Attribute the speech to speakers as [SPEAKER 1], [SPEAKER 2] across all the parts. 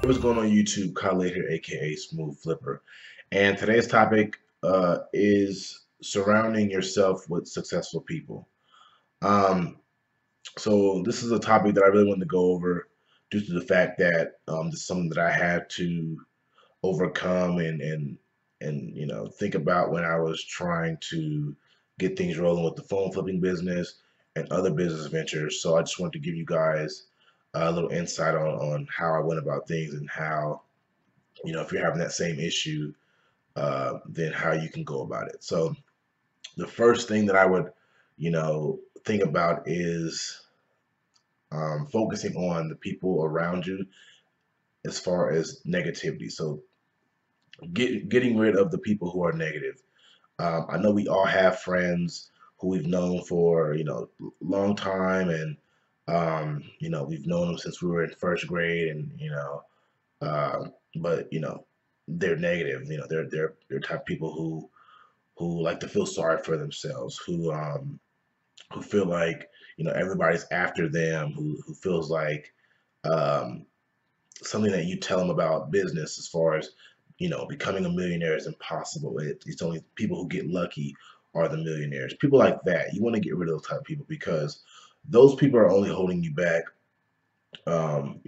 [SPEAKER 1] What's going on YouTube? Kyle here, aka Smooth Flipper, and today's topic is surrounding yourself with successful people. Um, so this is a topic that I really wanted to go over due to the fact that this is something that I had to overcome and think about when I was trying to get things rolling with the phone flipping business and other business ventures. So I just wanted to give you guys a little insight on how I went about things and how if you're having that same issue, then how you can go about it. So the first thing that I would, think about is focusing on the people around you as far as negativity. So getting rid of the people who are negative. I know we all have friends who we've known for long time, and we've known them since we were in first grade, and but they're negative. They're type of people who like to feel sorry for themselves, who feel like everybody's after them, who feels like um, something that you tell them about business as far as becoming a millionaire is impossible. It's only people who get lucky are the millionaires. People like that, you want to get rid of those type of people because those people are only holding you back. And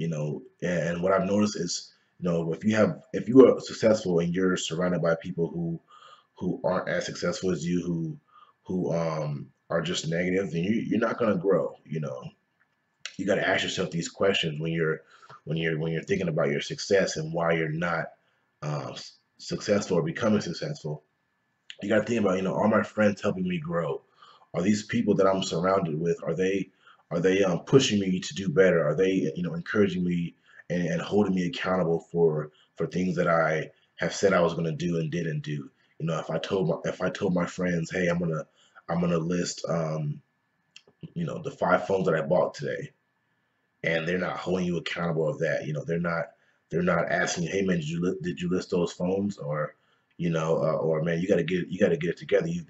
[SPEAKER 1] what I've noticed is, if you are successful and you're surrounded by people who aren't as successful as you, who are just negative, then you're not gonna grow. You got to ask yourself these questions when you're thinking about your success and why you're not successful or becoming successful. You got to think about, are my friends helping me grow? Are these people that I'm surrounded with, are they pushing me to do better? Are they encouraging me and holding me accountable for things that I have said I was going to do and didn't do? If I told my friends, hey, I'm gonna list the 5 phones that I bought today, and they're not holding you accountable of that. They're not asking you, hey man, did you list those phones? Or or man, you got to get it together. You've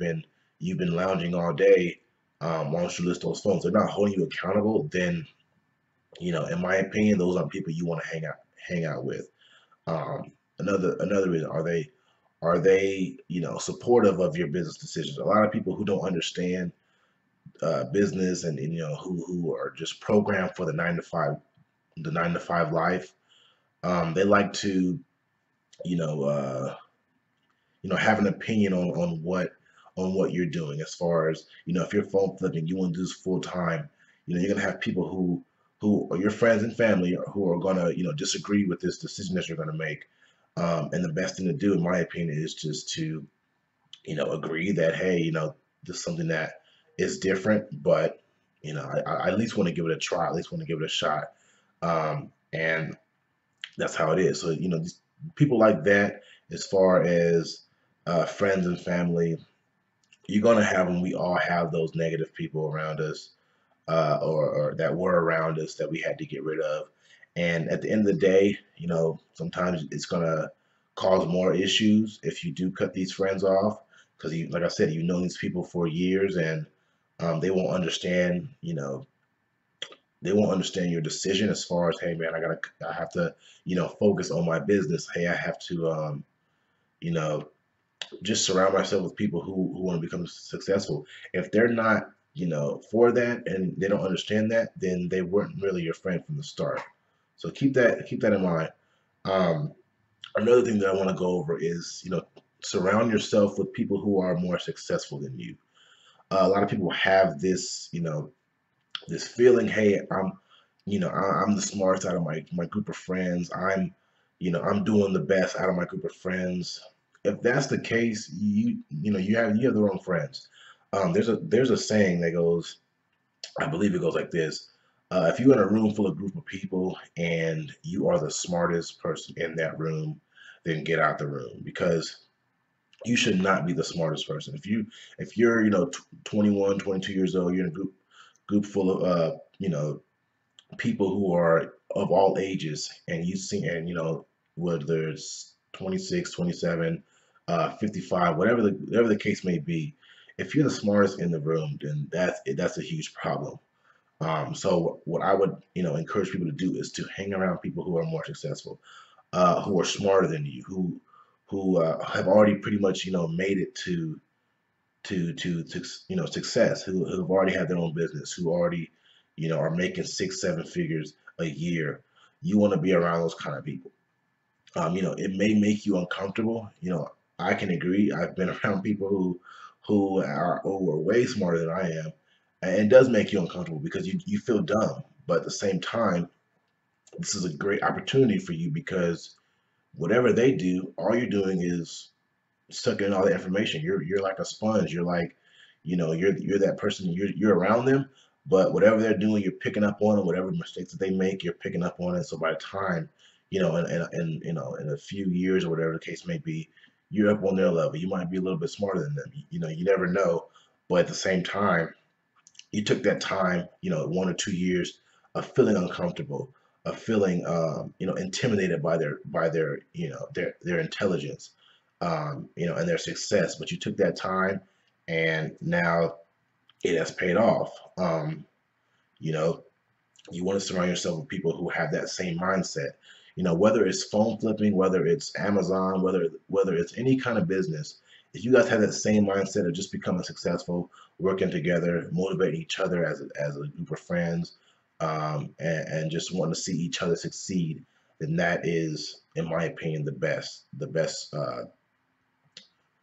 [SPEAKER 1] been lounging all day. Why don't you list those phones? They're not holding you accountable. Then in my opinion, those aren't people you want to hang out with. Um, another reason, are they supportive of your business decisions? A lot of people who don't understand business, and who are just programmed for the 9 to 5 life. They like to, you know, uh, have an opinion on what you're doing. As far as if you're phone flipping, you want to do this full time. You're gonna have people who are your friends and family who are gonna disagree with this decision that you're gonna make. And the best thing to do, in my opinion, is just to agree that, hey, this is something that is different, but I at least want to give it a try. At least want to give it a shot. And that's how it is. So these people like that, as far as friends and family, you're gonna have them. We all have those negative people around us, or that were around us that we had to get rid of. And at the end of the day, sometimes it's gonna cause more issues if you do cut these friends off, because like I said, you've known these people for years, and they won't understand. They won't understand your decision as far as, hey man, I have to focus on my business. Hey, I have to you know just surround myself with people who want to become successful. If they're not for that, and they don't understand that, then they weren't really your friend from the start. So keep that in mind. um, Another thing that I want to go over is, surround yourself with people who are more successful than you. A lot of people have this feeling, hey, I'm the smartest out of my group of friends. I'm doing the best out of my group of friends. If that's the case, you have the wrong friends. There's a saying that goes, I believe it goes like this: if you're in a room full of group of people and you are the smartest person in that room, then get out the room, because you should not be the smartest person. If you're 21, 22 years old, you're in a group full of people who are of all ages, and you see, and whether it's 26, 27, 55, whatever the case may be. If you're the smartest in the room, then that's a huge problem. So what I would, encourage people to do is to hang around people who are more successful, who are smarter than you, who have already pretty much, made it to success, who have already had their own business, who already, are making 6, 7 figures a year. You want to be around those kind of people. It may make you uncomfortable. I can agree. I've been around people who are way smarter than I am, and it does make you uncomfortable because you feel dumb. But at the same time, this is a great opportunity for you because whatever they do, all you're doing is sucking in all the information. You're like a sponge. You're like, you're that person. You're around them, but whatever they're doing, you're picking up on it. Whatever mistakes that they make, you're picking up on it. So by the time, in a few years or whatever the case may be, you're up on their level. You might be a little bit smarter than them. You never know. But at the same time, you took that time, 1 or 2 years of feeling uncomfortable, of feeling, intimidated by their, their intelligence, and their success. But you took that time, and now it has paid off. You know, you want to surround yourself with people who have that same mindset. Whether it's phone flipping, whether it's Amazon, whether it's any kind of business, if you guys have that same mindset of just becoming successful, working together, motivating each other as a group of friends, and just wanting to see each other succeed, then that is, in my opinion, the best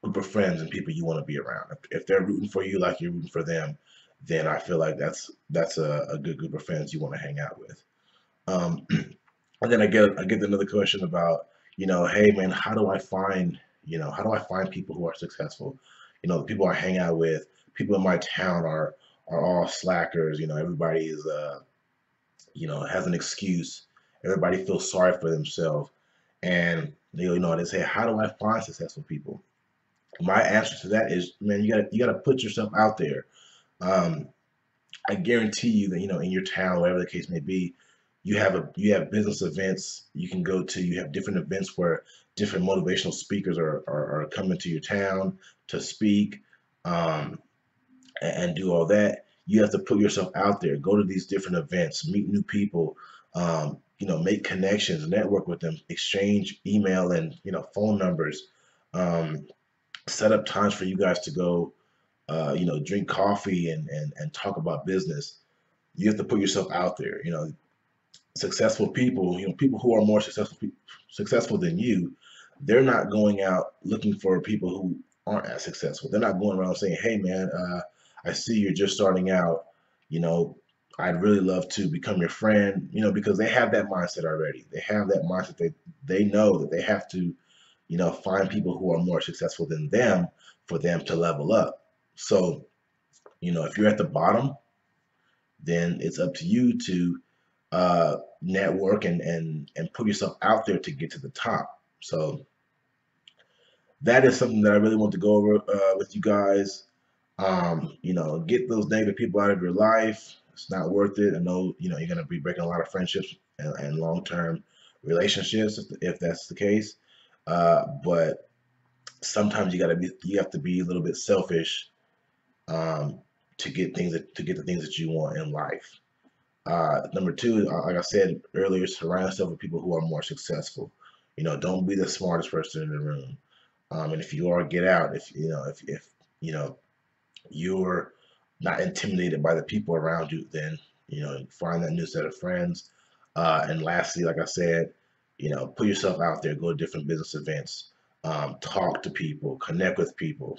[SPEAKER 1] group of friends and people you want to be around. If they're rooting for you like you're rooting for them, then I feel like that's a good group of friends you want to hang out with. Um, and then I get another question about, hey man, how do I find people who are successful? The people I hang out with, people in my town are all slackers. Everybody is has an excuse. Everybody feels sorry for themselves, and they say, how do I find successful people? My answer to that is, man, you gotta put yourself out there. Um, I guarantee you that in your town, whatever the case may be, you have business events you can go to. You have different events where different motivational speakers are coming to your town to speak, um, and do all that. You have to put yourself out there. Go to these different events, meet new people, make connections, network with them, exchange email and phone numbers. Um, Set up times for you guys to go, drink coffee and talk about business. You have to put yourself out there. Successful people, people who are more successful than you, they're not going out looking for people who aren't as successful. They're not going around saying, "Hey, man, I see you're just starting out. You know, I'd really love to become your friend." Because they have that mindset already. They have that mindset. They know that they have to, find people who are more successful than them for them to level up. So, if you're at the bottom, then it's up to you to network and put yourself out there to get to the top. So that is something that I really want to go over with you guys. Get those negative people out of your life. It's not worth it. I know you're going to be breaking a lot of friendships and long-term relationships if that's the case. But sometimes you have to be a little bit selfish, um, to get the things that you want in life. Number two, like I said earlier, surround yourself with people who are more successful. Don't be the smartest person in the room. And if you are, get out. If you know you're not intimidated by the people around you, then find that new set of friends. And lastly, like I said, put yourself out there. Go to different business events. Talk to people. Connect with people.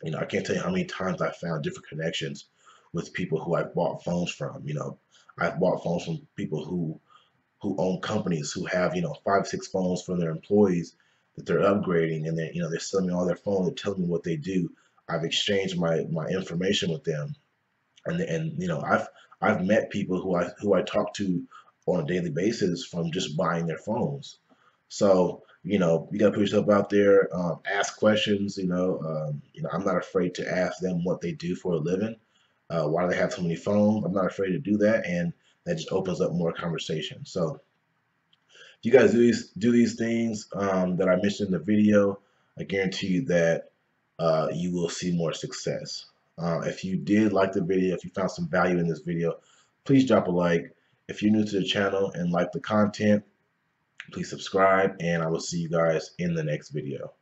[SPEAKER 1] I can't tell you how many times I found different connections with people who I've bought phones from. I've bought phones from people who own companies who have 5, 6 phones from their employees that they're upgrading, and they're selling me all their phones. They're telling me what they do. I've exchanged my information with them, and I've met people who I talk to on a daily basis from just buying their phones. So you got to put yourself out there, ask questions. I'm not afraid to ask them what they do for a living, why do they have so many phones. I'm not afraid to do that, and that just opens up more conversation. So if you guys do these things that I mentioned in the video, I guarantee you that you will see more success. If you did like the video, if you found some value in this video, Please drop a like. If you're new to the channel and like the content, please subscribe, and I will see you guys in the next video.